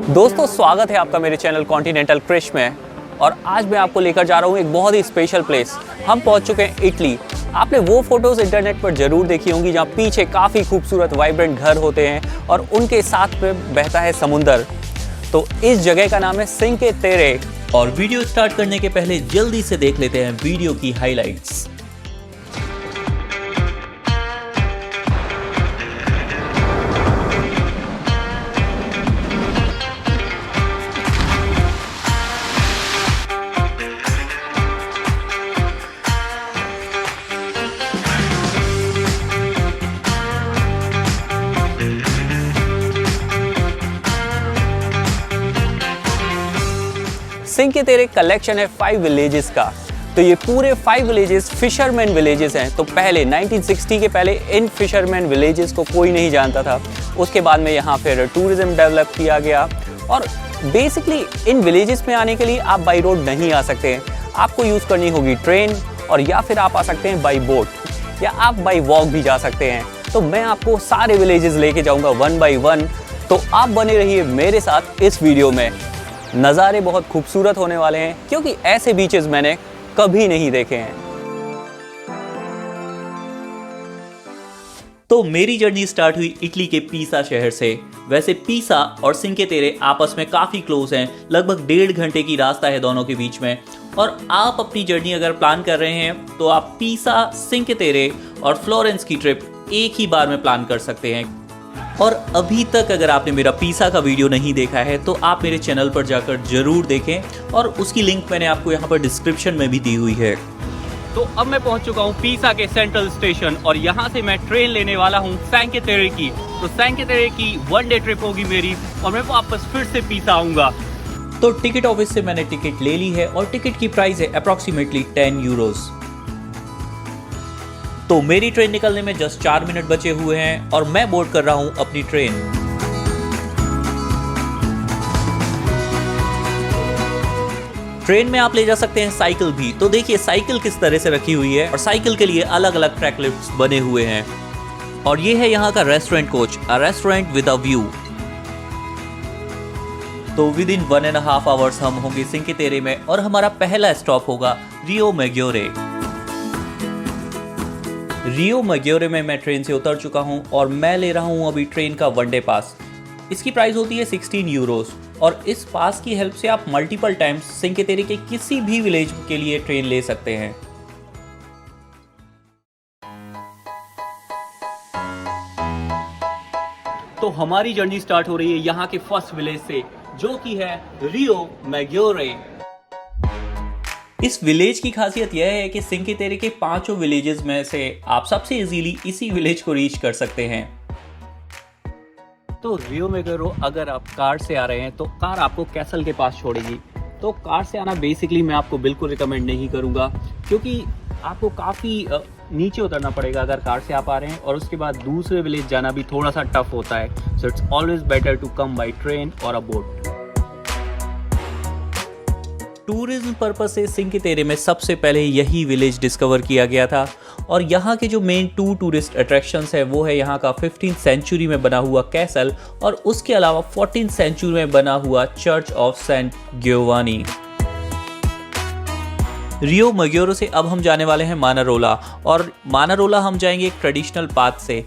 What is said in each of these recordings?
दोस्तों स्वागत है आपका मेरे चैनल कॉन्टिनेंटल क्रिश में। और आज मैं आपको लेकर जा रहा हूँ एक बहुत ही स्पेशल प्लेस। हम पहुँच चुके हैं इटली। आपने वो फोटोज़ इंटरनेट पर ज़रूर देखी होंगी जहाँ पीछे काफ़ी खूबसूरत वाइब्रेंट घर होते हैं और उनके साथ में बहता है समुंदर। तो इस जगह का नाम है सिंके तेरे। और वीडियो स्टार्ट करने के पहले जल्दी से देख लेते हैं वीडियो की हाइलाइट्स। सिंके तेरे कलेक्शन है 5 विलेजेस का। तो ये पूरे 5 विलेजेस फिशरमैन विलेजेस हैं। तो पहले 1960 के पहले इन फिशरमैन विलेजेस को कोई नहीं जानता था। उसके बाद में यहाँ फिर टूरिज्म डेवलप किया गया और बेसिकली इन विलेजेस में आने के लिए आप बाई रोड नहीं आ सकते हैं। आपको यूज़ करनी होगी ट्रेन और या फिर आप आ सकते हैं बाई बोट या आप बाई वॉक भी जा सकते हैं। तो मैं आपको सारे विलेजेस लेके जाऊँगा 1 बाई 1। तो आप बने रहिए मेरे साथ इस वीडियो में। नज़ारे बहुत खूबसूरत होने वाले हैं क्योंकि ऐसे बीचेस मैंने कभी नहीं देखे हैं। तो मेरी जर्नी स्टार्ट हुई इटली के पीसा शहर से। वैसे पीसा और सिंके तेरे आपस में काफ़ी क्लोज हैं, लगभग 1.5 घंटे की रास्ता है दोनों के बीच में। और आप अपनी जर्नी अगर प्लान कर रहे हैं तो आप पीसा, सिंके तेरे और फ्लोरेंस की ट्रिप एक ही बार में प्लान कर सकते हैं। और अभी तक अगर आपने मेरा पीसा का वीडियो नहीं देखा है तो आप मेरे चैनल पर जाकर जरूर देखें और उसकी लिंक मैंने आपको यहाँ पर डिस्क्रिप्शन में भी दी हुई है। तो अब मैं पहुंच चुका हूं पीसा के सेंट्रल स्टेशन और यहां से मैं ट्रेन लेने वाला हूं सिंके तेरे की। तो सिंके तेरे की 1 डे ट्रिप होगी मेरी और मैं वापस फिर से पीसा आऊंगा। तो टिकट ऑफिस से मैंने टिकट ले ली है और टिकट की प्राइस है अप्रॉक्सीमेटली 10 यूरोज। तो मेरी ट्रेन निकलने में जस्ट 4 मिनट बचे हुए हैं और मैं बोर्ड कर रहा हूं अपनी ट्रेन। ट्रेन में आप ले जा सकते हैं साइकिल भी। तो देखिए साइकिल किस तरह से रखी हुई है और साइकिल के लिए अलग अलग ट्रैक लिफ्ट्स बने हुए हैं। और ये है यहाँ का restaurant coach, a restaurant with a view. तो विद इन 1.5 आवर्स हम होंगे सिंके तेरे में और हमारा पहला स्टॉप होगा रियो मैग्योरे। रियो मैग्योरे में मैं ट्रेन से उतर चुका हूं और मैं ले रहा हूं अभी ट्रेन का 1 डे पास। इसकी प्राइस होती है 16 यूरोस और इस पास की हेल्प से आप मल्टीपल टाइम्स सिंके तेरे के किसी भी विलेज के लिए ट्रेन ले सकते हैं। तो हमारी जर्नी स्टार्ट हो रही है यहाँ के फर्स्ट विलेज से जो कि है रियो मैग्योरे। इस विलेज की खासियत यह है कि सिंके तेरे के 5 विलेजेस में से आप सबसे इजीली इसी विलेज को रीच कर सकते हैं। तो रियो मैग्योरे अगर आप कार से आ रहे हैं तो कार आपको कैसल के पास छोड़ेगी। तो कार से आना बेसिकली मैं आपको बिल्कुल रिकमेंड नहीं करूंगा क्योंकि आपको काफ़ी नीचे उतरना पड़ेगा अगर कार से आप आ रहे हैं और उसके बाद दूसरे विलेज जाना भी थोड़ा सा टफ होता है। So it's always better to come by train और अ बोट। टूरिज्म पर्पस से सिंके तेरे में सबसे पहले यही विलेज डिस्कवर किया गया था और यहाँ के जो मेन 2 टूरिस्ट अट्रैक्शंस है वो है यहाँ का 15th सेंचुरी में बना हुआ कैसल और उसके अलावा 14th सेंचुरी में बना हुआ चर्च ऑफ सेंट गियोवानी। रियो मैग्योरे से अब हम जाने वाले हैं मानारोला और मानारोला हम जाएंगे एक ट्रेडिशनल पाथ से।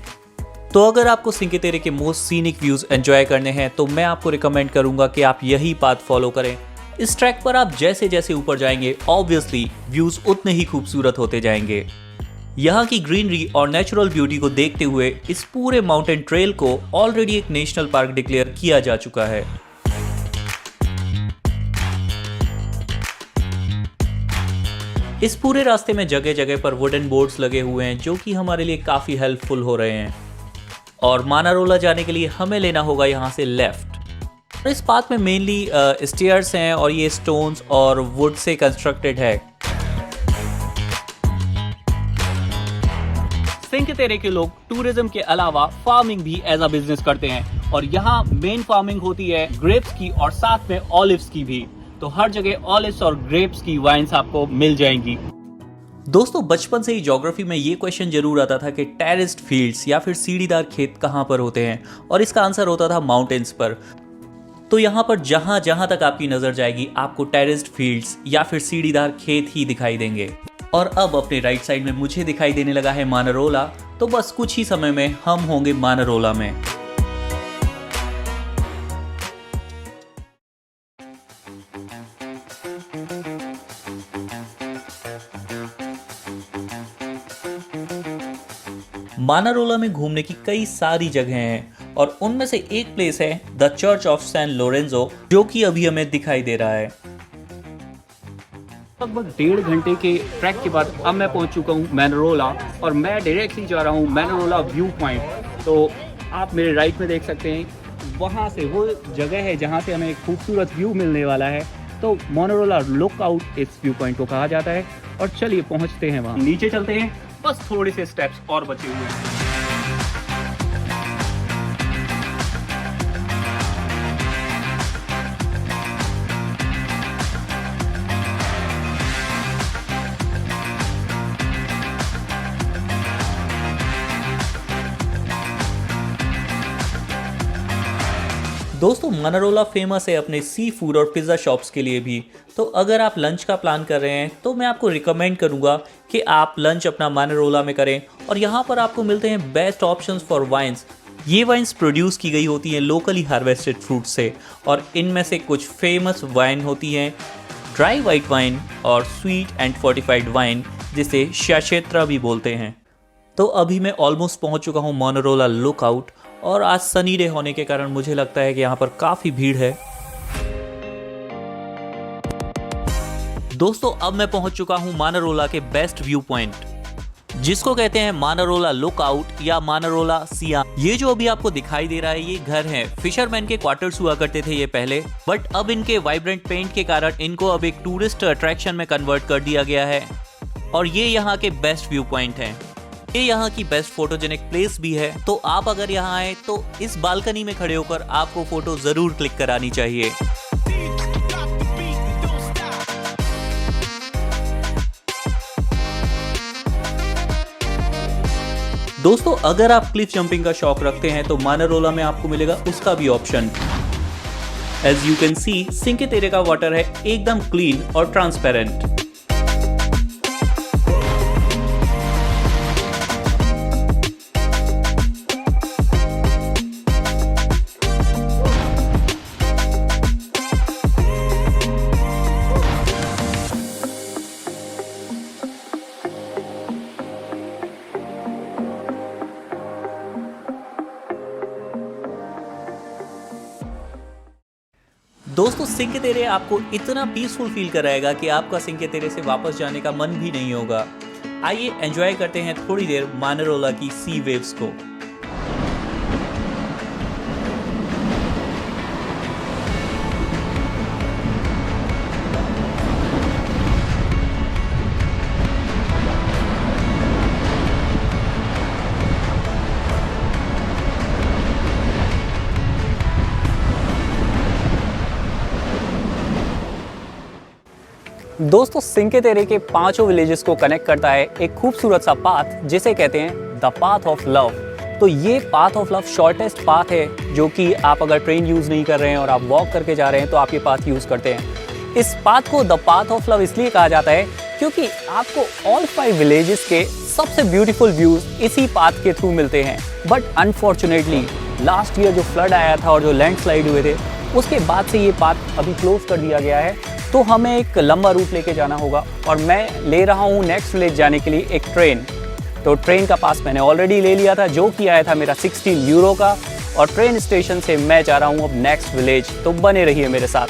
तो अगर आपको सिंके तेरे के मोस्ट सीनिक व्यूज एंजॉय करने हैं तो मैं आपको रिकमेंड करूंगा कि आप यही पाथ फॉलो करें। इस ट्रैक पर आप जैसे जैसे ऊपर जाएंगे ऑब्वियसली व्यूज उतने ही खूबसूरत होते जाएंगे। यहाँ की ग्रीनरी और नेचुरल ब्यूटी को देखते हुए इस पूरे माउंटेन ट्रेल को ऑलरेडी एक नेशनल पार्क डिक्लेयर किया जा चुका है। इस पूरे रास्ते में जगह जगह पर वुडन बोर्ड्स लगे हुए हैं जो कि हमारे लिए काफी हेल्पफुल हो रहे हैं। और मानारोला जाने के लिए हमें लेना होगा यहाँ से लेफ्ट। इस पाथ में मेनली स्टेयर्स हैं और ये स्टोन्स और वुड से कंस्ट्रक्टेड है। सिंके तेरे के लोग टूरिज्म के अलावा फार्मिंग भी एज अ बिजनेस करते हैं और यहाँ मेन फार्मिंग होती है ग्रेप्स की और साथ में ऑलिव्स की भी। तो हर जगह ऑलिव्स और ग्रेप्स की वाइन्स आपको मिल जाएंगी। दोस्तों बचपन से ही ज्योग्राफी में ये क्वेश्चन जरूर आता था कि टेरेस्ड फील्ड्स या फिर सीढ़ीदार खेत कहाँ पर होते हैं और इसका आंसर होता था माउंटेन्स पर। तो यहाँ पर जहाँ जहाँ तक आपकी नज़र जाएगी आपको टेरेस्ड फील्ड्स या फिर सीढ़ीदार खेत ही दिखाई देंगे। और अब अपने राइट साइड में मुझे दिखाई देने लगा है मानारोला, तो बस कुछ ही समय में हम होंगे मानारोला में। मानारोला में घूमने की कई सारी जगह हैं और उनमें से एक प्लेस है the church of San Lorenzo, जो कि अभी हमें दिखाई दे रहा है। लगभग 1.5 घंटे के ट्रैक के बाद अब मैं पहुंच चुका हूं मैनारोला और मैं डायरेक्टली जा रहा हूं मैनारोला व्यू पॉइंट। तो आप मेरे राइट में देख सकते हैं, वहां से वो जगह है जहां से हमें एक खूबसूरत व्यू मिलने वाला है। तो मैनारोला लुकआउट इस व्यू पॉइंट को कहा जाता है। और चलिए पहुंचते हैं वहां, नीचे चलते हैं, बस थोड़े से स्टेप्स और बचे हुए हैं। दोस्तों मानारोला फेमस है अपने सी फूड और पिज़्ज़ा शॉप्स के लिए भी। तो अगर आप लंच का प्लान कर रहे हैं तो मैं आपको रिकमेंड करूंगा कि आप लंच अपना मानारोला में करें। और यहाँ पर आपको मिलते हैं बेस्ट ऑप्शंस फॉर वाइन्स। ये वाइन्स प्रोड्यूस की गई होती हैं लोकली हार्वेस्टेड फ्रूट से, और इनमें से कुछ फेमस वाइन होती हैं ड्राई वाइट वाइन और स्वीट एंड फोर्टिफाइड वाइन, जिसे शाशेत्रा भी बोलते हैं। तो अभी मैं ऑलमोस्ट पहुँच चुका हूँ मानारोला लुकआउट, और आज सनी डे होने के कारण मुझे लगता है कि यहाँ पर काफ़ी भीड़ है। दोस्तों अब मैं पहुंच चुका हूं मानारोला के बेस्ट व्यू पॉइंट, जिसको कहते हैं मानारोला लुकआउट या मानारोला सिया। ये जो अभी आपको दिखाई दे रहा है ये घर है, फिशरमैन के क्वार्टर्स हुआ करते थे ये पहले, बट अब इनके वाइब्रेंट पेंट के कारण इनको अब एक टूरिस्ट अट्रैक्शन में कन्वर्ट कर दिया गया है। और ये यहाँ के बेस्ट व्यू पॉइंट हैं। ये यहाँ की बेस्ट फोटोजेनिक प्लेस भी है। तो आप अगर यहाँ आए तो इस बालकनी में खड़े होकर आपको फोटो जरूर क्लिक करानी चाहिए। दोस्तों अगर आप क्लिफ जंपिंग का शौक रखते हैं तो मानारोला में आपको मिलेगा उसका भी option. As you can see Cinque Terre का वाटर है एकदम क्लीन और ट्रांसपेरेंट। दोस्तों सिंके तेरे आपको इतना पीसफुल फील कराएगा कि आपका सिंके तेरे से वापस जाने का मन भी नहीं होगा। आइए एंजॉय करते हैं थोड़ी देर मानारोला की सी वेव्स को। दोस्तों सिंके तेरे के 5 विलेजेस को कनेक्ट करता है एक खूबसूरत सा पाथ, जिसे कहते हैं द पाथ ऑफ लव। तो ये path of love shortest path है, जो कि आप अगर ट्रेन यूज़ नहीं कर रहे हैं और आप वॉक करके जा रहे हैं तो आप ये पाथ यूज़ करते हैं। इस पाथ को द पाथ ऑफ लव इसलिए कहा जाता है क्योंकि आपको ऑल 5 विलेजेस के सबसे ब्यूटीफुल व्यूज़ इसी पाथ के थ्रू मिलते हैं। बट अनफॉर्चुनेटली लास्ट ईयर जो फ्लड आया था और जो लैंडस्लाइड हुए थे, उसके बाद से ये पाथ अभी क्लोज कर दिया गया है। तो हमें एक लंबा रूट लेके जाना होगा और मैं ले रहा हूँ नेक्स्ट विलेज जाने के लिए एक ट्रेन। तो ट्रेन का पास मैंने ऑलरेडी ले लिया था, जो कि आया था मेरा 16 यूरो का, और ट्रेन स्टेशन से मैं जा रहा हूँ अब नेक्स्ट विलेज। तो बने रहिए मेरे साथ।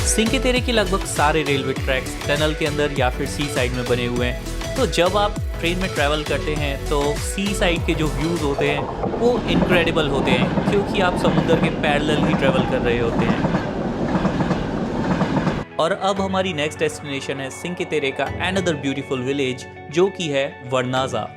सिंके तेरे के लगभग सारे रेलवे ट्रैक्स टनल के अंदर या फिर सी साइड में बने हुए हैं। तो जब आप ट्रेन में ट्रैवल करते हैं तो सी साइड के जो व्यूज़ होते हैं वो इनक्रेडिबल होते हैं, क्योंकि आप समुद्र के पैरेलल ही ट्रैवल कर रहे होते हैं। और अब हमारी नेक्स्ट डेस्टिनेशन है सिंके तेरे का अनदर ब्यूटीफुल विलेज, जो कि है वर्नाजा।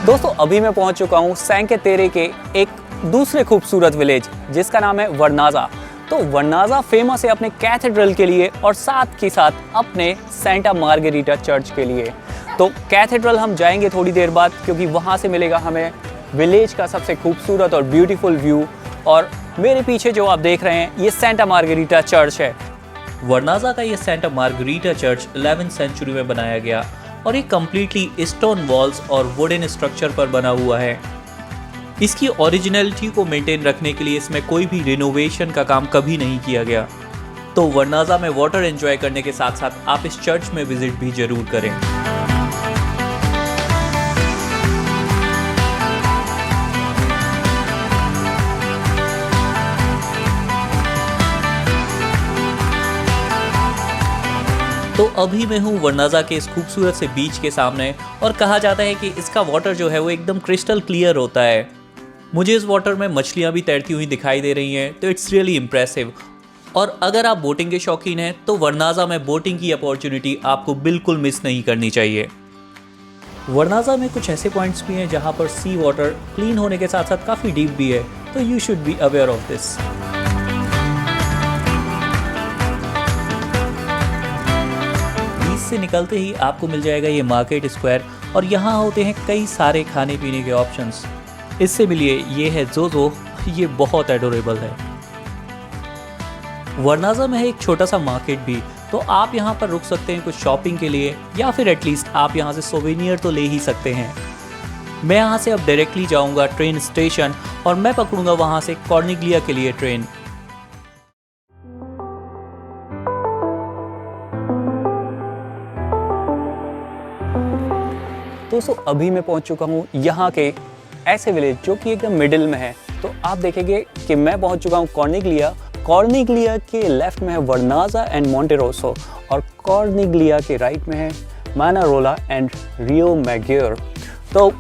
दोस्तों अभी मैं पहुंच चुका हूं सेंके तेरे के एक दूसरे खूबसूरत विलेज जिसका नाम है वर्नाजा। तो वर्नाजा फेमस है अपने कैथेड्रल के लिए और साथ ही साथ अपने सेंटा मार्गेरिटा चर्च के लिए। तो कैथेड्रल हम जाएंगे थोड़ी देर बाद क्योंकि वहां से मिलेगा हमें विलेज का सबसे खूबसूरत और ब्यूटीफुल व्यू। और मेरे पीछे जो आप देख रहे हैं ये सेंटा मार्गेरिटा चर्च है। वर्नाजा का ये Santa margarita church 11th century में बनाया गया और ये कम्प्लीटली स्टोन वॉल्स और वुडन स्ट्रक्चर पर बना हुआ है। इसकी ओरिजिनलिटी को मेंटेन रखने के लिए इसमें कोई भी रिनोवेशन का काम कभी नहीं किया गया। तो वर्नाजा में वाटर एंजॉय करने के साथ साथ आप इस चर्च में विजिट भी जरूर करें। तो अभी मैं हूँ वर्नाजा के इस खूबसूरत से बीच के सामने और कहा जाता है कि इसका वाटर जो है वो एकदम क्रिस्टल क्लियर होता है। मुझे इस वाटर में मछलियाँ भी तैरती हुई दिखाई दे रही हैं, तो इट्स रियली इम्प्रेसिव। और अगर आप बोटिंग के शौकीन हैं तो वर्नाजा में बोटिंग की अपॉर्चुनिटी आपको बिल्कुल मिस नहीं करनी चाहिए। वर्नाजा में कुछ ऐसे पॉइंट्स भी हैं जहाँ पर सी वाटर क्लीन होने के साथ साथ काफ़ी डीप भी है, तो you should be aware of this. से निकलते ही आपको मिल जाएगा ये मार्केट स्क्वायर और यहाँ होते हैं कई सारे खाने पीने के ऑप्शंस। इससे मिलिए ये है जोजो, ये बहुत एडोरेबल है। वर्नाजा में है एक छोटा सा मार्केट भी, तो आप यहाँ पर रुक सकते हैं कुछ शॉपिंग के लिए या फिर एटलीस्ट आप यहाँ से सोवेनियर तो ले ही सकते हैं। मैं यहाँ से अब डायरेक्टली जाऊँगा ट्रेन स्टेशन और मैं पकड़ूंगा वहाँ से कॉर्निग्लिया के लिए ट्रेन। दोस्तों अभी मैं पहुंच चुका हूं यहाँ के ऐसे विलेज जो कि एकदम मिडिल में है। तो आप देखेंगे कि मैं पहुंच चुका हूं कॉर्निग्लिया। कॉर्निग्लिया के लेफ्ट में है वर्नाजा एंड मोंटेरोसो और कॉर्निग्लिया के राइट में है मानारोला एंड रियो मैग्योर। तो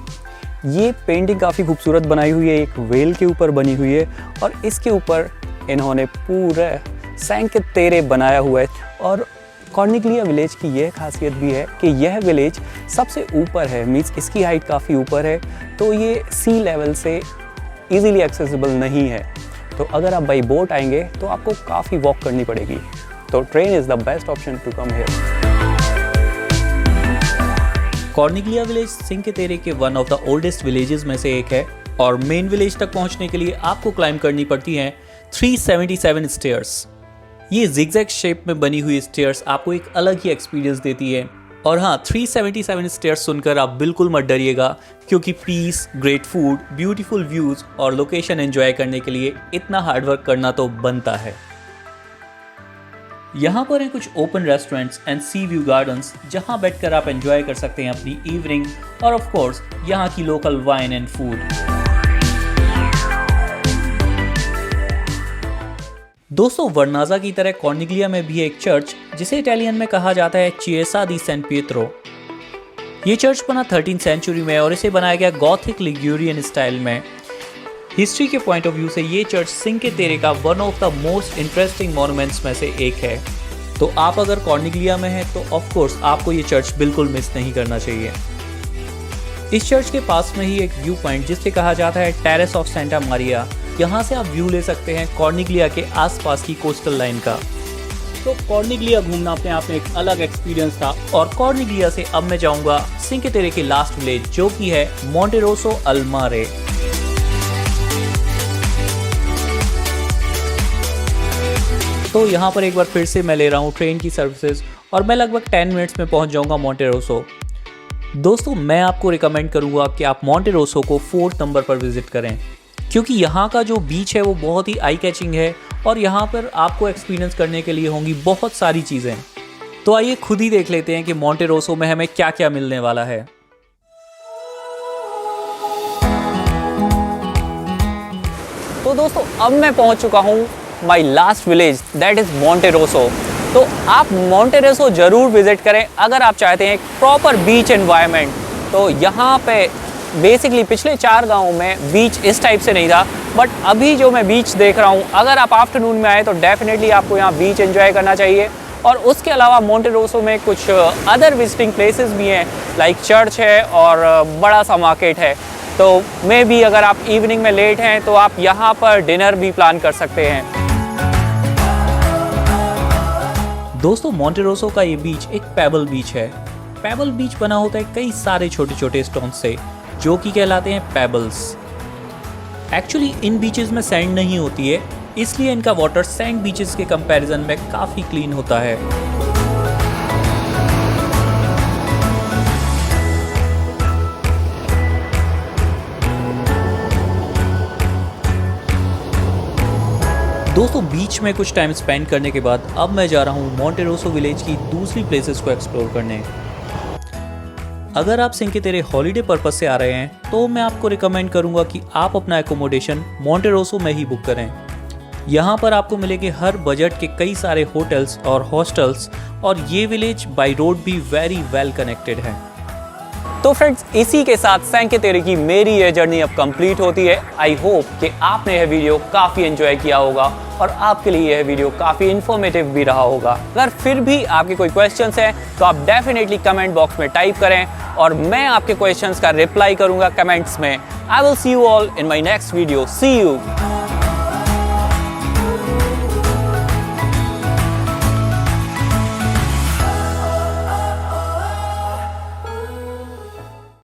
ये पेंटिंग काफ़ी खूबसूरत बनाई हुई है, एक वेल के ऊपर बनी हुई है और इसके ऊपर इन्होंने पूरा सेंके तेरे बनाया हुआ है। और कॉर्निग्लिया विलेज की यह खासियत भी है कि यह विलेज सबसे ऊपर है, मीन्स इसकी हाइट काफ़ी ऊपर है, तो ये सी लेवल से इजीली एक्सेसिबल नहीं है। तो अगर आप बाई बोट आएंगे तो आपको काफ़ी वॉक करनी पड़ेगी। तो train is the best option to come here. Corniglia village Cinque Terre के one of the oldest villages में से एक है और मेन विलेज तक पहुंचने के लिए आपको क्लाइंब करनी पड़ती हैं 377 स्टेयर्स। ये जिगजैग शेप में बनी हुई स्टेयर्स आपको एक अलग ही एक्सपीरियंस देती है। और हाँ, 377 स्टेयर्स सुनकर आप बिल्कुल मत डरिएगा क्योंकि peace, great food, beautiful views और लोकेशन एंजॉय करने के लिए इतना हार्डवर्क करना तो बनता है। यहाँ पर हैं कुछ open restaurants and C view gardens जहाँ बैठकर आप एंजॉय कर सकते हैं अपनी इवनिंग और ऑफ कोर्स यहाँ की लोकल वाइन एंड फूड। दोस्तों वर्नाजा की तरह कॉर्निग्लिया में भी है एक चर्च जिसे इटालियन में कहा जाता है चिएसा दी सैन पिएत्रो। ये चर्च बना 13th सेंचुरी में और इसे बनाया गया गॉथिक लिग्यूरियन स्टाइल में। हिस्ट्री के पॉइंट ऑफ व्यू से ये चर्च सिंके तेरे का one of the most interesting monuments में से एक है। तो आप अगर कॉर्निग्लिया में हैं तो ऑफ कोर्स आपको ये चर्च बिल्कुल मिस नहीं करना चाहिए। इस चर्च के पास में ही एक व्यू पॉइंट जिसे कहा जाता है टेरेस ऑफ सेंटा मारिया, यहाँ से आप व्यू ले सकते हैं कॉर्निग्लिया के आसपास की कोस्टल लाइन का। तो कॉर्निग्लिया घूमना अपने आप में एक अलग एक्सपीरियंस था और कॉर्निग्लिया से अब मैं जाऊंगा सिंके तेरे के लास्ट विलेज जो कि है मोंटेरोसो अल मारे। तो यहाँ पर एक बार फिर से मैं ले रहा हूँ ट्रेन की सर्विसेज और मैं लगभग 10 मिनट्स में पहुँच जाऊँगा मोंटेरोसो। दोस्तों मैं आपको रिकमेंड करूँगा कि आप मोंटेरोसो को 4th नंबर पर विजिट करें क्योंकि यहाँ का जो बीच है वो बहुत ही आई कैचिंग है और यहाँ पर आपको एक्सपीरियंस करने के लिए होंगी बहुत सारी चीज़ें। तो आइए खुद ही देख लेते हैं कि मोंटेरोसो में हमें क्या क्या मिलने वाला है। तो दोस्तों अब मैं पहुंच चुका हूं my last village that is Monterosso. तो आप मोंटेरोसो ज़रूर विजिट करें अगर आप चाहते हैं एक प्रॉपर बीच एनवायरनमेंट। तो यहाँ पे बेसिकली पिछले 4 गाँवों में बीच इस टाइप से नहीं था, बट अभी जो मैं बीच देख रहा हूँ, अगर आप आफ्टरनून में आए तो डेफिनेटली आपको यहाँ बीच एंजॉय करना चाहिए। और उसके अलावा मोंटेरोसो में कुछ अदर विजिटिंग प्लेसेस भी हैं, लाइक चर्च है और बड़ा सा मार्केट है। तो मे बी अगर आप इवनिंग में लेट हैं तो आप यहाँ पर डिनर भी प्लान कर सकते हैं। दोस्तों, मोंटेरोसो का ये बीच एक पेबल बीच है। पेबल बीच बना होता है कई सारे छोटे छोटे स्टोन से, जो कि कहलाते हैं पेबल्स। एक्चुअली इन बीचेस में सैंड नहीं होती है, इसलिए इनका वाटर सैंड बीचेस के कंपैरिजन में काफ़ी क्लीन होता है। दोस्तों, बीच में कुछ टाइम स्पेंड करने के बाद अब मैं जा रहा हूँ मोंटेरोसो विलेज की दूसरी प्लेसेस को एक्सप्लोर करने। अगर आप सिंके तेरे हॉलीडे पर्पस से आ रहे हैं तो मैं आपको रिकमेंड करूंगा कि आप अपना एकोमोडेशन मोंटेरोसो में ही बुक करें। यहाँ पर आपको मिलेंगे हर बजट के कई सारे होटल्स और हॉस्टल्स, और ये विलेज बाय रोड भी वेरी वेल कनेक्टेड है। तो फ्रेंड्स, इसी के साथ सिंके तेरे की मेरी ये जर्नी अब कंप्लीट होती है। आई होप कि आपने यह वीडियो काफ़ी एंजॉय किया होगा और आपके लिए यह वीडियो काफ़ी इन्फॉर्मेटिव भी रहा होगा। अगर फिर भी आपके कोई क्वेश्चंस हैं तो आप डेफिनेटली कमेंट बॉक्स में टाइप करें और मैं आपके क्वेश्चंस का रिप्लाई करूंगा कमेंट्स में। I will see you all in my next video. See you.